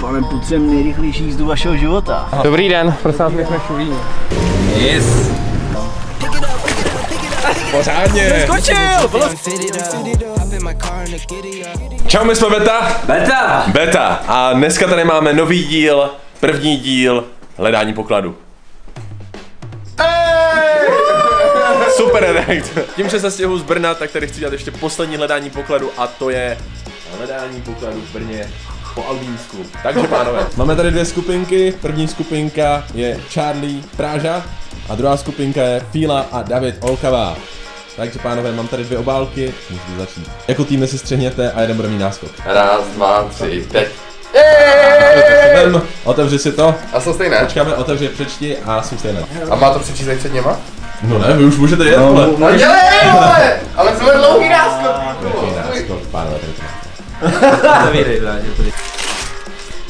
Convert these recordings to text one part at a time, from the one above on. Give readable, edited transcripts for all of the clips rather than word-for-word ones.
Pane, potřebujeme nejrychlejší jízdu vašeho života. Dobrý den, prosím vás, my jsme Šulíni. Yes. Pořádně. Skočil! Čau, my jsme Beta. Beta. A dneska tady máme nový díl, první díl hledání pokladu. Super reakce. Tím, že se stěhuji z Brna, tak tady chci dělat ještě poslední hledání pokladu a to je hledání pokladu v Brně po Albínsku. Takže pánové, máme tady dvě skupinky. První skupinka je Charlie Práža a druhá skupinka je Fíla a David Olkavá. Takže pánové, mám tady dvě obálky, můžete začít. Jako tým si střihněte a jeden bude mít náskok. Raz, dva, tři, teď. Otevři si to. A jsou stejné. Počkáme, otevři, přečti a jsou stejné. A má to přečíst před něma? No ne, vy už můžete jet, vole. No dělej, vole! Ale to je dlouhý náskok. Jaký náskok, pánové, tady to.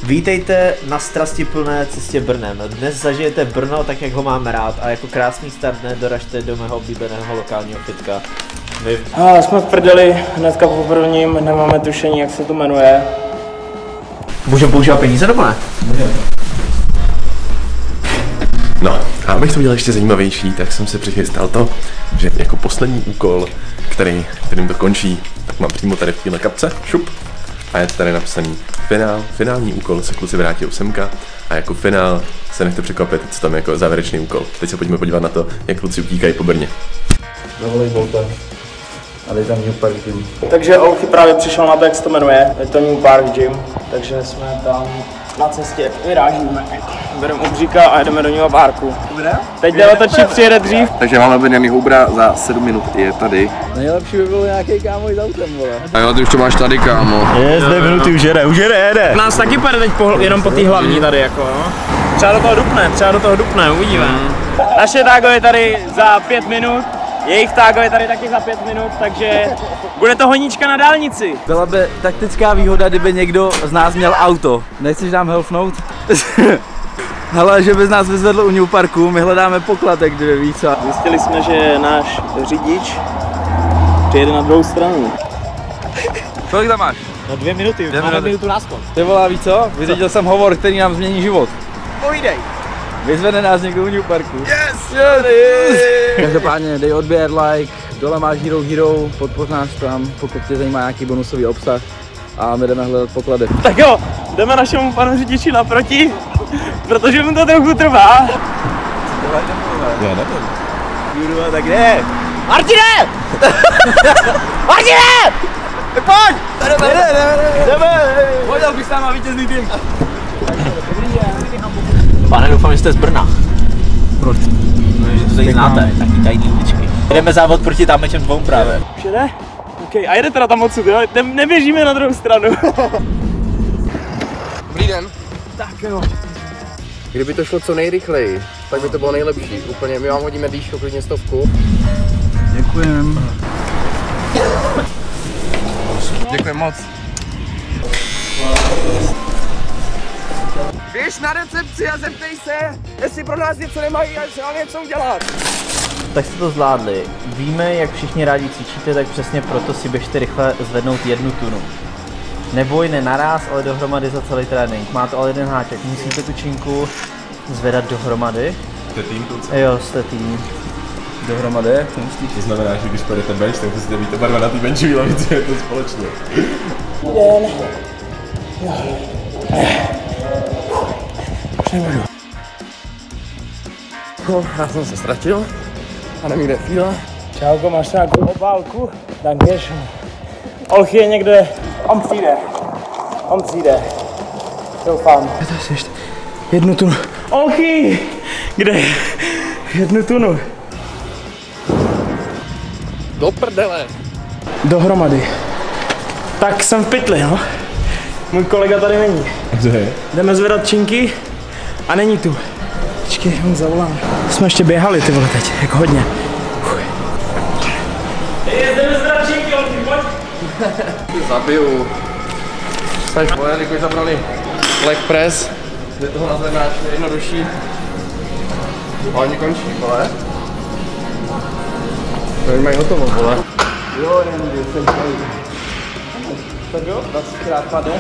Vítejte na strastiplné cestě Brnem. Dnes zažijete Brno tak, jak ho máme rád a jako krásný start dne doražte do mého oblíbeného lokálního fitka. Jsme v prdeli, hnedka po prvním, nemáme tušení, jak se to jmenuje. Můžeme používat peníze nebo ne? No, a abych to udělal ještě zajímavější, tak jsem si přichystal to, že jako poslední úkol, kterým to končí, tak mám přímo tady v téhle kapce, šup. A je tady napsaný finální úkol se kluci vrátí semka a jako finál se nechte překvapit, co tam je jako závěrečný úkol. Teď se pojďme podívat na to, jak kluci utíkají po Brně. Na volejbolta. A dej tam New Park Gym. Takže Olchy právě přišel na to, jak se to jmenuje. Je to New Park Gym, takže jsme tam na cestě, vyrážíme. Bereme Ubříka a jedeme do New Parku. Teď jde otočit, přijede dřív. Takže máme objednaný Houbra, za 7 minut je tady. Nejlepší by byl nějaký kámoj s autem, vole. A jo, ty už to máš tady, kámo. Je, 2 minuty už jede. Nás taky pojede teď jenom po té hlavní tady, jako no. Třeba do toho dupne, uvidíme. Naše tágo je tady za 5 minut. Jejich tágo je tady taky za 5 minut, takže bude to honíčka na dálnici. Byla by taktická výhoda, kdyby někdo z nás měl auto. Nechceš nám helfnout? Hele, že by z nás vyzvedl u New Parku, my hledáme poklad, jak kdyby, víc co. Zjistili jsme, že náš řidič přijede na druhou stranu. Kolik tam máš? No 2 minuty, máme minutu náskok. Ty volá, víš co? Vyřadil jsem hovor, který nám změní život. Povídej. Vyzvede nás někdo u New Parku. Yes! Každopádně dej odběr, like, dole máš Hero, podpoř nás tam, pokud tě zajímá nějaký bonusový obsah a my jdeme hledat poklady. Tak jo, jdeme našemu panu řidiči naproti, protože mu to trochu trvá. Já nevím. Kurva, tak jde. Martine! Martine! Tak pojď! Jdeme! Pojď, bych sám a vítězný tým. Pane, doufám, že jste z Brna. Proč? No, že to tady znáte, taky tajný uličky. Jdeme závod proti tam těm dvou právě. Už jede? OK, a jede teda tam odsud, jo? Neběžíme na druhou stranu. Dobrý den. Tak jo. Kdyby to šlo co nejrychleji, tak by to bylo nejlepší. Úplně, my vám hodíme dýško, klidně 100. Děkujem. Děkuji moc. Běž na recepci a zeptej se, jestli pro nás něco nemají a jestli máme něco udělat. Tak jste to zvládli. Víme, jak všichni rádi cvičíte, tak přesně proto si běžte rychle zvednout 1 tunu. Neboj, ne naraz, ale dohromady za celý trénink. Má to ale jeden háček, musíte tu činku zvedat dohromady. Jste tým, kluci? Jo, jste tým. Dohromady, jak myslíš? To znamená, že když pojedete bench, tak musíte být oba dva na té benchové lavici, je to společně. Já jsem se ztratil a nevím, kde je Fíla. Čauko, máš nějakou obálku? Dankeschön. Olchy je někde, on přijde. Doufám. To je ještě 1 tunu. Olchy! Kde je? 1 tunu. Do prdele. Dohromady. Tak jsem v pytli, no. Můj kolega tady není. Co je? Jdeme zvedat činky a není tu. Počkej, on zavolám. Jsme ještě běhali, ty vole, teď, jako hodně. Jdeme zvedat činky, Olchy, pojď. Zabiju. Snaž moje, děkuji za brali. Leg press. Kde toho nazvenáš, je jednodušší. A oni končí, vole. Oni mají hotovo, vole. Jo, jen jsem tady. Tak jo, 20krát padne.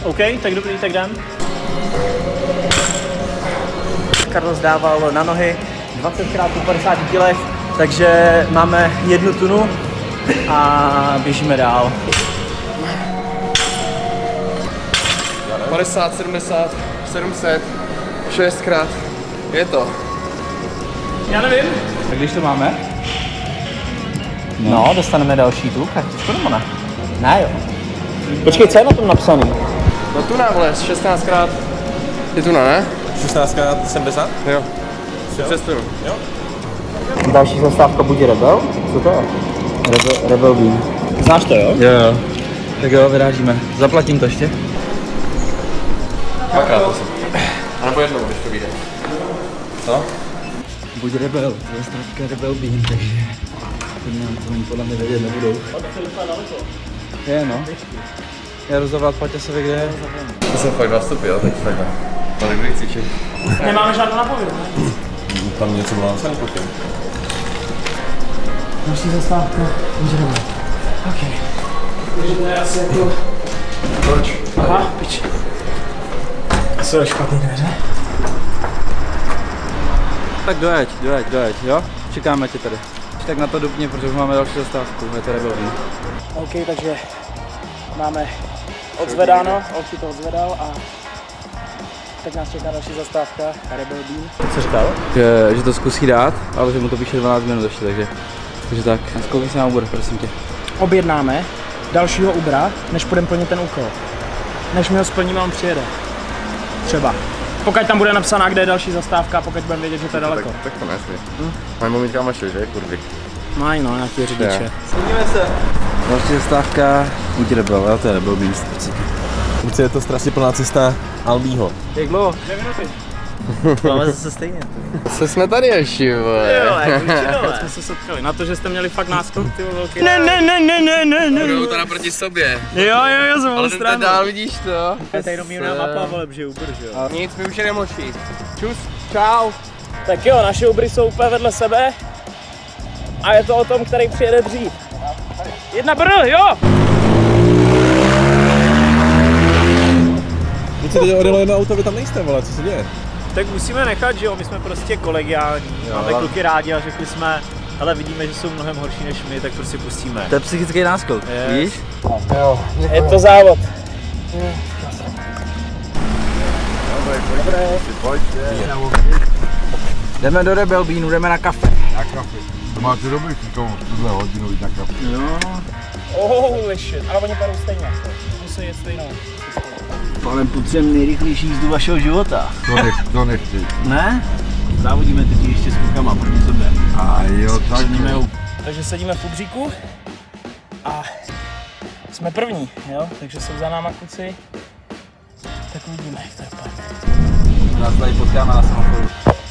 OK, tak dobrý, tak jdem. Carlos dával na nohy 20krát po 50 kilech, takže máme 1 tunu a běžíme dál. 50, 70, 700, 6krát. Je to. Já nevím. Tak když to máme? No, dostaneme další tu kartičku nebo ne? Ne jo. Počkej, co je na tom napsaný? No tuna, vole, 16krát. Je tuna, ne? 16x70? Jo. Přes tunu. Další zastávka bude Rebel? Co to je? Rebel Bean. Znáš to jo? Jo. Tak jo, vyrážíme. Zaplatím to ještě. Dvakrát to jsem. A nebo jednou, když to vyjde. Co? Buď Rebel, zastávka Rebel Bean, takže to oni podle mě vědět nebudou. Je no. Já rozhovorat Paťasovi, kde je. To jsem fakt 2 stupy, jo, teď takhle. To nebude cvičit. Nemáme žádnou napovědu, ne? Tam něco bylo napsané potom. Další zastávka bude Rebel. OK. Takže to je asi jako... Proč? Aha, pič. Jsou špatný dveře? Tak dojeď, jo? Čekáme tě tady. Tak na to dupně, protože už máme další zastávku, je to Rebel Bean. OK, takže máme odzvedáno, Olši to odzvedal a teď nás čeká další zastávka Rebel Bean. Co říkal? Že to zkusí dát, ale že mu to píše 12 minut ještě, takže tak. Kolik se nám bude, prosím tě. Objednáme dalšího Ubera, než půjdeme plnit ten úkol. Než my ho splníme, on přijede. Třeba. Pokud tam bude napsaná, kde je další zastávka, pokud budeme vědět, že to je daleko. Tak to nesmí. Mají momička mašli, že? Kurvy. Mají no, nějaký řidiče. Sledíme se. Další zastávka, buď Rebel, jo, to je Rebel Bean 100%. Určitě je to strašně plná cesta Albího. Jak dlouho? 2 minuty. Máme zase stejně. Co jsme tady ještě, vole? Jak jsme se setkali. Na to, že jste měli fakt náskok, ty velký. Ne. Budou to naproti sobě. Jo, z Ale mou ten stranu. dál, vidíš to? To je jenom jiná mapa, vole, že Uber, že jo. Nic, my už jedeme Olši. Čus. Čau. Tak jo, naše Ubery jsou úplně vedle sebe. A je to o tom, který přijede dřív. 1 brl, jo! Když se teď odjelo jedno auto, vy tam nejste, vole, co se děje? Tak musíme nechat, že jo, my jsme prostě kolegiální, máme kluky rádi a řekli jsme, ale vidíme, že jsou mnohem horší než my, tak prostě pustíme. To je psychický náskok, víš? Je to závod. Jdeme do Rebel Beanu, jdeme na kafe. To máte dobrý šikovnost, tuhle hodinu jít na kafe. Holy shit, ale oni padou stejně. Musí jet stejnou. Ale potřebujeme nejrychlejší jízdu vašeho života. To nechci. Ne? Závodíme teď ještě s klukama proti sobě. A jo, tak. Takže sedíme v Ubříku a jsme první, jo? Takže jsou za náma kluci. Tak uvidíme, jak to dopadne. Nás tady potkáme na samochodu.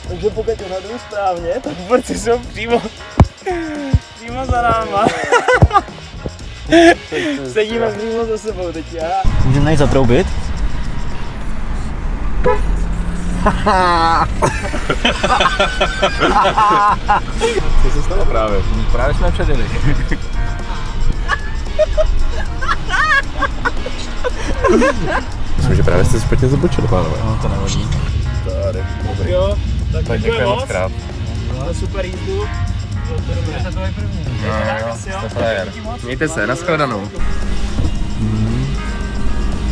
Takže pokud odhadnu správně, tak borci jsou přímo za náma. Sedíme přímo za sebou teď já. Můžeme najít zatroubit? Co se stalo právě? Právě jsme předjeli. Myslím, že právě jste špatně zabočili, pánové. No to nevadí. Jo, tak Děkujeme moc krát. Ale super jízdu. To tvoje první. Mějte se, nashledanou.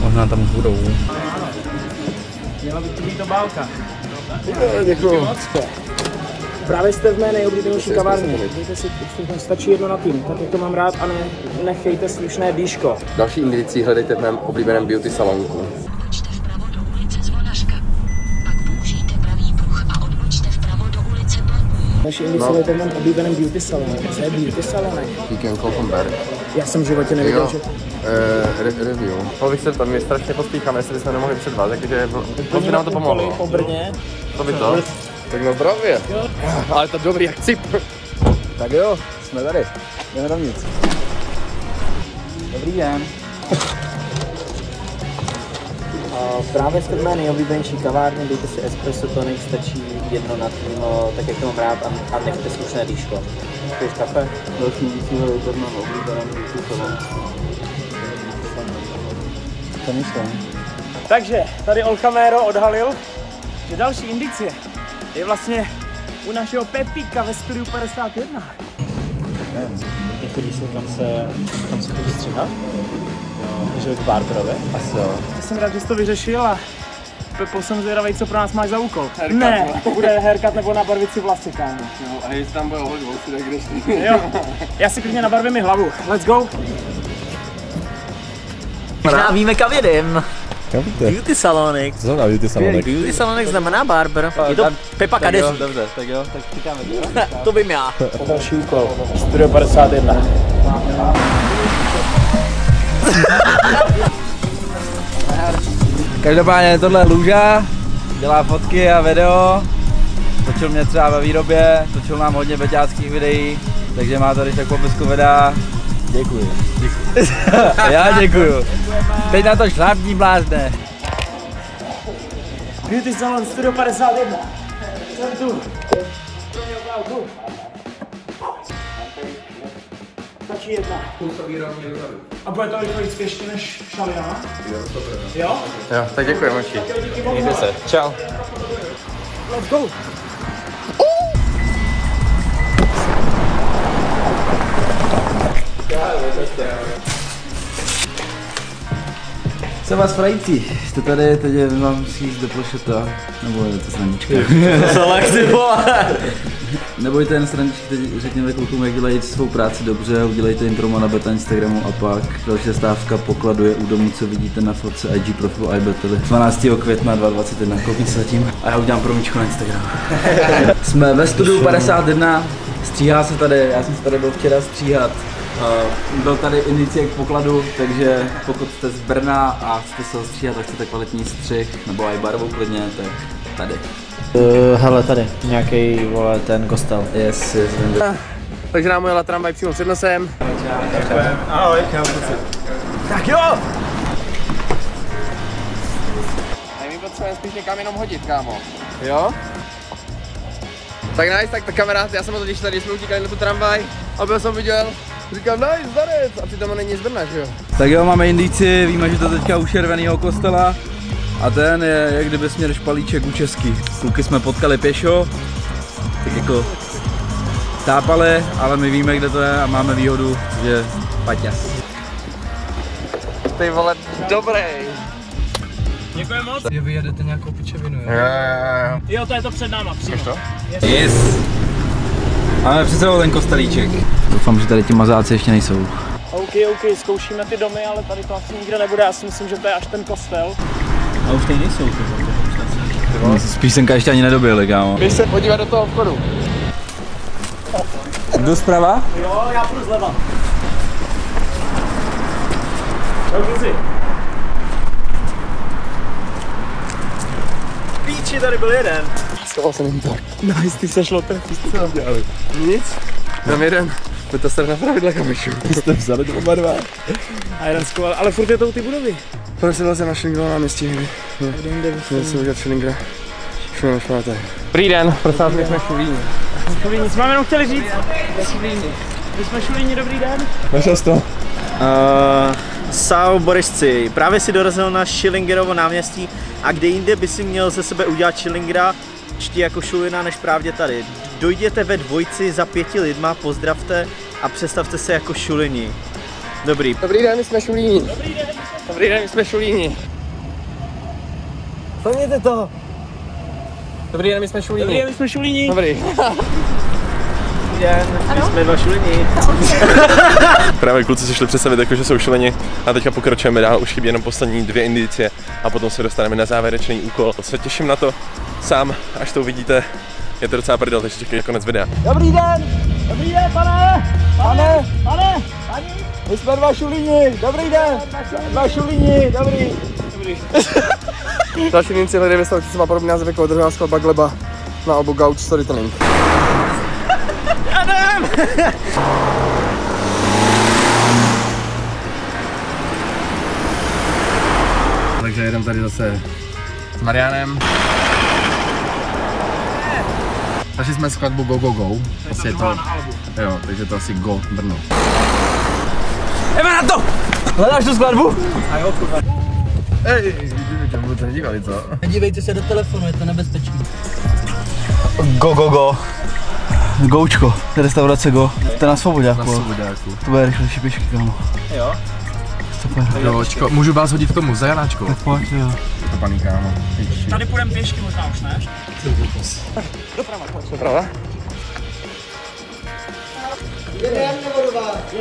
Možná tam budou. Měla by to být obálka. Děkuju. Právě jste v mé nejoblíbenější kavárně. Dejte si, stačí jedno na tým, tak jak to mám rád a nechejte slušné dýško. Další indicí hledejte v mém oblíbeném beauty salonku. Odbočte vpravo do ulice Zvolařka. Pak použijte pravý pruh a odbočte vpravo do ulice Blatní. Naši indici hledejte v mém oblíbeném beauty salonu. Co je beauty salonek? Weekend Kolkomberg. Já jsem v životě nevěděl, že... Review. Mohl bych se tam, my strašně pospícháme, jestli bychom nemohli před vás, takže by nám to pomohlo. Po Brně. To by to. Tak na zdravě. Ale to dobrý jak cip. Tak jo, jsme tady. Jdeme dovnitř. Dobrý den. Právě jste v mé nejoblíbenější kavárně, dejte si espresso tonic, stačí jedno na týmo, tak jak to mám rád a nechte slušné dýško. Chceš kafe? Další díky hledejte v mém oblíbeném beauty salonu. To myslím. Takže tady Olchamero odhalil, že další indicie je vlastně u našeho Pepíka ve studiu 51. Chodí se tam se chodí stříhat? Jo. Že k barberovi? Asi jo. Já jsem rád, že jsi to vyřešil a Pepo, jsem zvědavej, co pro nás máš za úkol. Haircut, ne, to bude haircut nebo nabarvit si vlasy, kámo. Jo, a jestli tam bude ohoď vlasy, tak jdeš ty. Jo, já si klidně nabarvím mi hlavu. Let's go! Možná víme, kam jedem. Beauty salonik. Co znamená beauty salonik? Beauty salonik znamená barber. Je to Pepa Kadeří. Dobře, tak jo, tak čekáme. To vím já. Další úkol. Studio 51. Každopádně tohle je Lůža, dělá fotky a video. Točil mě třeba ve výrobě, točil nám hodně beťáckých videí, takže má tady tak popisku videa. Děkuji. Já děkuju. Teď na to šlápní blázne. Beauty salon Studio 51. Jsem tu. Stačí jedna. A bude to rychlejší ještě než šalina? Jo? Jo, tak děkuji, moči. Mějte se. Čau. Let's go. Jsem vás frající, jste tady, teď mám si jít do plošeta, nebo je to srandička? Nebojte jen srandičky, teď řekněme klukům, jak dělají svou práci dobře, udělejte jim promo na beta Instagramu a pak další stávka pokladu je u domu, co vidíte na fotce IG profilu iBetely. 12. května 2021, koukni se zatím a já udělám promíčku na Instagramu. Jsme ve studiu 51, stříhá se tady, já jsem se tady byl včera stříhat. Byl tady indicie k pokladu, takže pokud jste z Brna a chcete se ostříhat a chcete kvalitní střih nebo i barvu klidně, tak tady. Hele, tady, nějaký vole, ten kostel. Yes. Takže nám jela tramvaj přímo před nosem. Ahoj, tak jo! A my potřebujeme spíš někam jenom hodit, kámo. Jo? Tak nice, tak kamarád, já jsem ho totiž tady, jsme utíkali na tu tramvaj a byl jsem viděl. Říkám, nice, Zanec, a přitom on není z Brna, že jo? Tak jo, máme indici, víme, že to teďka u červeného kostela a ten je jak kdyby směr Špalíček u Český. Kluky jsme potkali pěšo, tak jako tápali, ale my víme, kde to je a máme výhodu, že paťas. Ty vole, dobrý. Děkuji moc. Je vyjedete nějakou pičevinu, jo? Jo, to je to před náma, přímo. To? Yes. Máme před sebou ten kostelíček. Doufám, že tady ti mazáci ještě nejsou. OK, zkoušíme ty domy, ale tady to asi nikde nebude, já si myslím, že to je až ten kostel. A už tady nejsou. Spíš senka ještě ani nedoběhli, kámo. Běž se podívat do toho vchodu. Jdu zprava? Jo, já půjdu zleva. Čau, kluci. Píči, tady byl jeden. Schoval jsem jim to. Nice, ty sešlo trefit, co tam dělali? Nic, tam jeden. To je strana pravidla, kamešu. Jste vzali to oba dva. A jeden skoval, ale furt je to u ty budovy. Prosil jsem na Schillingrově náměstí někdy. Měl jsem udělat Schillingra. Šulín špátek. Dobrý den, prosím vás, my jsme Šulíni. Šulíni, co máme jenom chtěli říct? My jsme Šulíni, dobrý den. Našel jsi to? Sál Borisci, právě si dorazil na Schillingerovo náměstí a kde jinde by si měl ze sebe udělat Schillingera čtí jako Šulina než právě tady. Dojděte ve dvojici za 5 lidma, pozdravte a představte se jako Šulini. Dobrý. Dobrý den, my jsme Šulíni. Dobrý den, my jsme Šulíni. Plněte to. Dobrý den, my jsme Šulíni. Dobrý den, my jsme Šulíni. Dobrý. My jsme dva Šulini. Právě kluci se šli představit jako, že jsou Šulini a teďka pokračujeme dál, už chybí jenom poslední 2 indicie a potom se dostaneme na závěrečný úkol. Se těším na to sám, až to uvidíte. Je to docela prdel, takže čekej konec videa. Dobrý den, pane! Paní! My jsme dva Šulíni, dobrý den! Dva Šulíni, dobrý. Další indicie hledej ve stavci, co má podobný název jako druhá skladba Gleba na albu Gauch Storytelling. Adam! Takže jedem tady zase s Marianem. Takže jsme skladbu Go Go Go. Asi je to, jo, takže to asi Go Brno. Jdeme na to! Hledáš tu skladbu? A jo, kurva. vůbec nedívali, co? Nedívejte se do telefonu, je to nebezpečný. Go. Goučko, restaurace Go. To je na Svoboďáku. To bude rychlejší pěšky, kámo. Jo? Super. Jočko, můžu vás hodit k tomu za Janáčkou? Tak pojď, jo. To paní, kámo. Tady půjdeme pěšky možná už, ne? Doprava?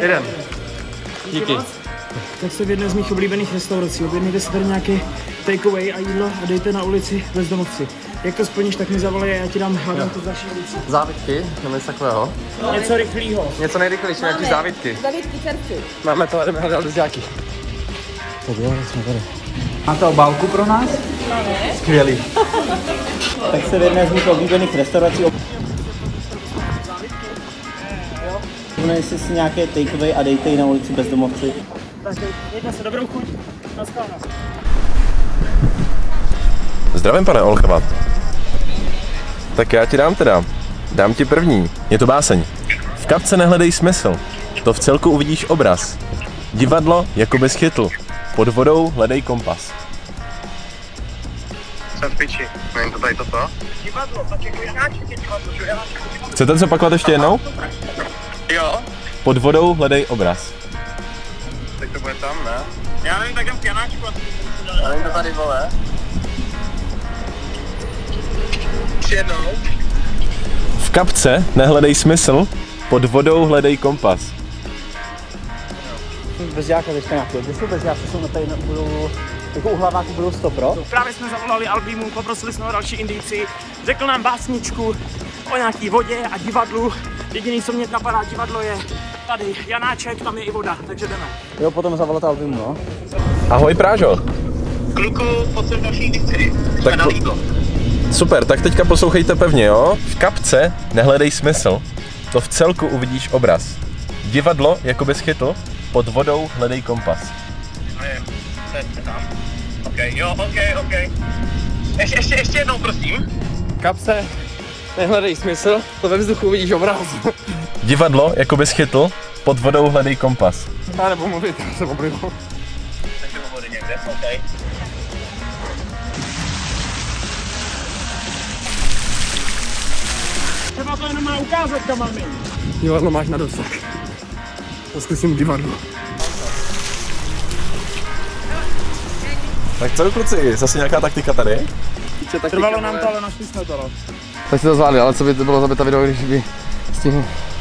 Jeden. Díky. Tak jste v jedné z mých oblíbených restaurací. Objednejte si tady nějaký takeaway a jídlo a dejte na ulici bezdomovci. Jak to splníš, tak mi zavolej a já ti dám to z další ulici. Závitky, nebo něco takového. Něco rychlýho. Něco nejrychlejší, nějaký závitky. Zavitky čerstvý. Máme to, jdeme hledat děláky. Máte obálku pro nás? Ne. Skvělý. Tak se v jedné z mých oblíbených restaurací Unej si nějaké takeaway a dejte ji na ulici bezdomovci. Tak mějte se, dobrou chuť. Naschledanou. Zdravím, pane Olchvat. Tak já ti dám ti první. Je to báseň. V kapce nehledej smysl, to v celku uvidíš obraz. Divadlo jako bys chytl, pod vodou hledej kompas. Jsem v piči, není to tady toto? Divadlo, tak jako Janáček je divadlo, že Janáček. Chcete zopakovat ještě jednou? Jo, Pod vodou hledej obraz. teď to bude tam, ne? Já nevím, tak jdem k Janáčku. A není to tady, vole? Ještě jednou. V kapce nehledej smysl, pod vodou hledej kompas. Bezďáka teďka nějaký. Kde jsou bezďáci? Jsou tady budou, jako u hlaváku budou 100 pro? Právě jsme zavolali Albímu, poprosili jsme o další indici. Řekl nám básničku o nějaký vodě a divadlu. Jediný, co mě napadá divadlo, je tady Janáček, tam je i voda, takže jdeme. Jo, potom zavolat Albimu, no. Ahoj, Prážo. Kluku, potřebuji další indici. Tak Na jídlo. Super, tak teďka poslouchejte pevně, jo? V kapce nehledej smysl, to v celku uvidíš obraz. Divadlo jako bys chytl, pod vodou hledej kompas. A je, to je tam. OK. Ještě jednou, prosím. Kapse, nehledej smysl, to ve vzduchu vidíš obraz. Divadlo jako bys chytl, pod vodou hledej kompas. Já nebudu mluvit, já se oblivu. Takže do vody někde, OK. Třeba to jenom má ukázat, mami. Divadlo máš na dosah. To zkusím divadlo. Tak co kluci, zase nějaká taktika tady? Trvalo nám to, ale našli jsme to. Tak si to zvládli, ale co by to bylo za beta video, když by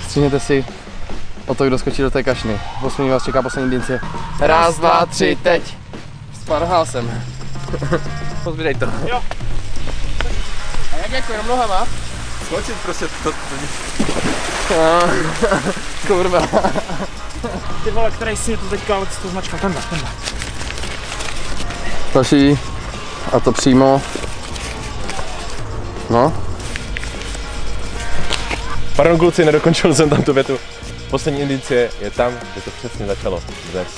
stihněte si o to, kdo skočí do té kašny. Poslední vás čeká poslední indicie. Raz, dva, tři, teď. Sparhal jsem. Pozbírej to. Jo. A jak jako, jenom nohama? Skočit prostě to... Kurva. Ty vole, který si to teďka, ale to značka, tenhle. Další. A to přímo. No. Pardon kluci, nedokončil jsem tam tu větu. Poslední indicie je tam, kde to přesně začalo. Zdes.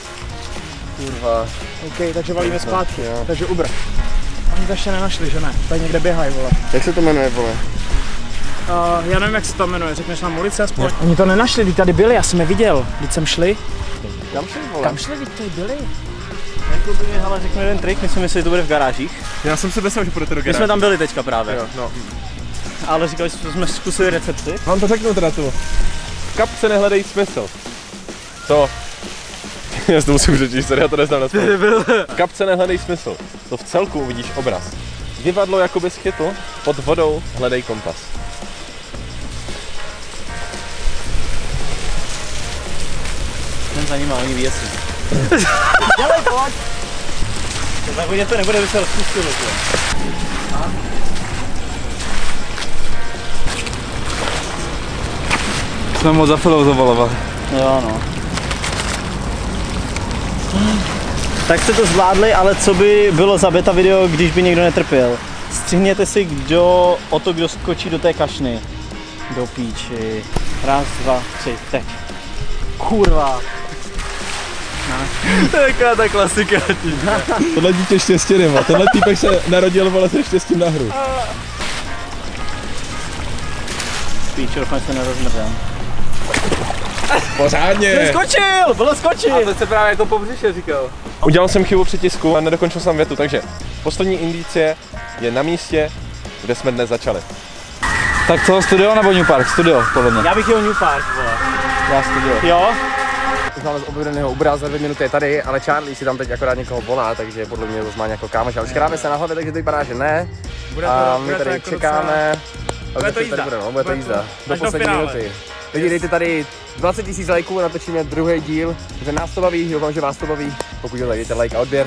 Kurva. OK, takže valíme zpátky, takže Uber. Oni to ještě nenašli, že ne? Tady někde běhají, vole. Jak se to jmenuje, vole? Já nevím, jak se to jmenuje, řekneš nám ulici aspoň? Oni to nenašli, když tady byli, já jsem je viděl. Když jsem šli. Kam šli, vole? Kam šli, když tady byli? Ale řeknu jeden trik, my jsme mysleli, že to bude v garážích. Já jsem si myslel, že půjdete do My jsme tam byli teďka právě. Jo, no. Ale říkali, že jsme zkusili recepty. Vám to řeknu teda tu. V kapce nehledej smysl. Co? Já si to musím přečíst, já to neznám na spolu. V kapce nehledej smysl, to v celku uvidíš obraz. Divadlo jako bys chytl, pod vodou hledej kompas. Jsem za nima, oni věcí. Dělej, pojď! Tak mě to nebude, by se rozpustilo. Jsme moc zafilozofovali. Jo, no. Tak jste to zvládli, ale co by bylo za beta video, když by někdo netrpěl? Střihněte si kdo skočí do té kašny. Do píči. Raz, dva, tři, teď. Kurva. Taková ta klasika. Tohle dítě štěstí nemá, tenhle týpek se narodil, vole, se štěstím na hru. Píči, doufám, že se nerozmrzem. Pořádně. Skočil! A to se právě jako po břiše říkal. Udělal jsem chybu při tisku a nedokončil jsem větu, takže poslední indicie je na místě, kde jsme dnes začali. Tak co, studio nebo New Park? Studio, podle mě. Já bych jel New Park, vole. Já studio. Jo? Už máme z objeveného Ubra, za 2 minuty je tady, ale Charlie si tam teď akorát někoho volá, takže podle mě to má nějakou kámoš. Ale škráme se nahoře, takže to vypadá, že ne. A my tady čekáme. Bude to jízda. Bude to jízda. Do poslední minuty. Lidi, dejte tady 20 000 lajků, natočíme druhý díl, že nás to baví, doufám, že vás to baví. Pokud jo, tak dejte like a odběr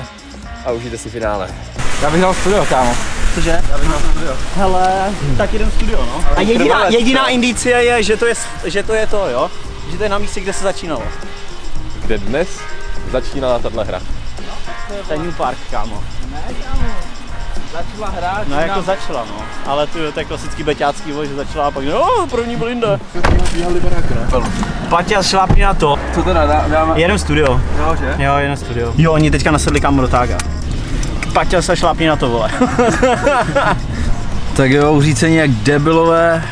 a užijte si finále. Já bych dal studio, kámo. Cože? Já bych dal studio. Hele, tak jdem studio, no. A jediná indicie je, že to je to, jo? Že to je na místě, kde se začínalo. Kde dnes začínala tahle hra. To je New Park, kámo. Ne, kámo. Začala hra. No jako začala, no. Ale to je klasický beťácký voj, že začala a pak první byl jinde. Paťa, šlápni na to. Co teda dáme? Jedem studio. Jo, že? Jo, jedem studio. Jo, oni teďka nasedli kámo do tága. Paťa, se šlápni na to, vole. Tak jo, uřícení jak debilové.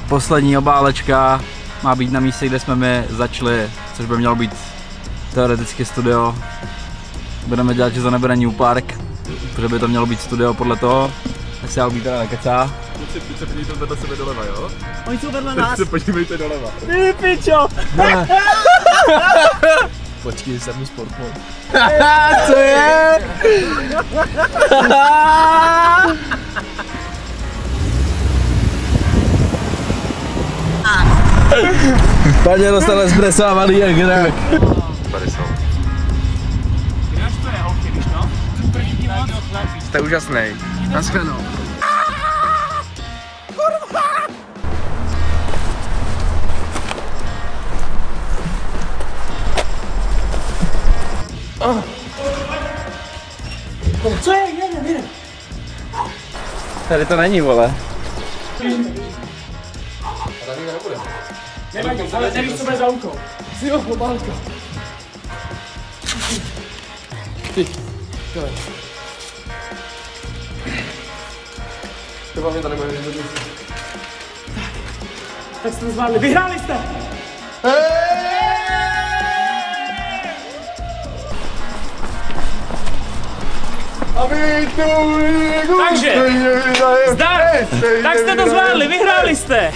Poslední obálečka má být na místě, kde jsme my začali, což by mělo být teoreticky studio. Budeme dělat, že to nebude New Park, protože by to mělo být studio podle toho. Tak se Albí teda nekecá. Teď se podívejte vedle sebe doleva, jo? Oni jsou vedle nás. Teď se podívejte doleva. Ty pičo. Počkej, jsem sportmon. Co je? Paně dostal espressávaný jak hrak. Tady jsou. Kdež to je, holky, víš to? Super díky moc. Jste úžasnej. Naschledanou. Co je? Jedem. Tady to není, vole. Nevadí, ale nevíš, co bude za úkol. Jo, obálka. To mě to nebude vědět. Tak jste to zvládli, vyhráli jste! Takže, zdar, tak jste to zvládli, vyhráli jste!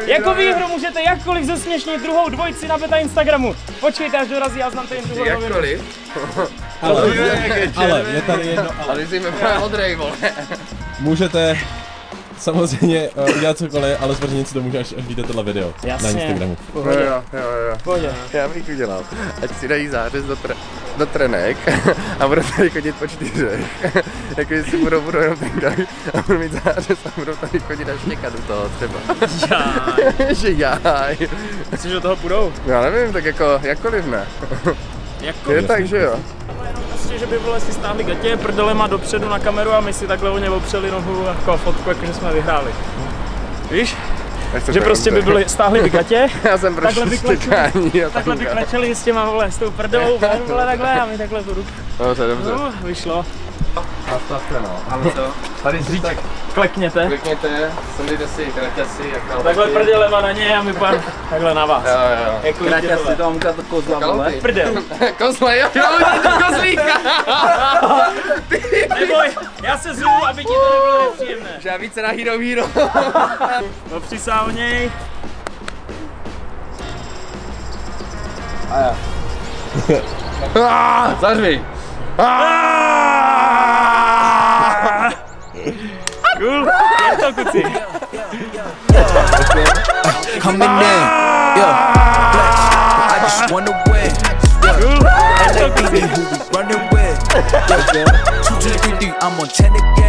Jako výhru můžete jakkoliv zesměšnit druhou dvojici na beta Instagramu. Počkejte, až dorazí a znamte jim tu rovinu. Jakkoliv? Ale je tady jedno ale. Ale jsi mi právě odrej, vole. Můžete samozřejmě udělat cokoliv, ale zveřejnit si to může, až vidíte tohle video na Instagramu. Jo. Pohodě. Já bych udělal, ať si dají zářez do trenek a budou tady chodit po 4. Jako si budou jenom ten gang a budou mít zářez a budou tady chodit až někam do toho třeba. Jaj. Že jaj. Myslíš, že do toho půjdou? Já nevím, tak jako jakkoliv ne. Je tak, že jo? Prostě, že by vole si stáhli gatě prdelema dopředu na kameru a my si takhle o ně opřeli nohu jako fotku, jakože jsme vyhráli. Víš? Že prostě by byli, stáhli by gatě, já jsem takhle by klečeli s těma vole, s tou prdelou ven, vole takhle a my takhle tu ruku. Dobře. No, vyšlo. Nastavte no. Ale to? Tady zříček. Klekněte. sundejte si, kraťte si, jak takhle prdelema na ně a my pár takhle na vás. Jo. Jako Kraťa si to může to kozla, vole. Prdel. Kozla, jo, to kozlíka. Neboj, já se zvu, aby ti to nebylo nepříjemné. Že já více na Hero. Opři se o něj. A já. Zařvi. Cool, je to kuci. Coming in, yeah, flex. I just wanna win. Cool, je to kuci. Running with, 2, 2, 3, 3, I'm on 10 again.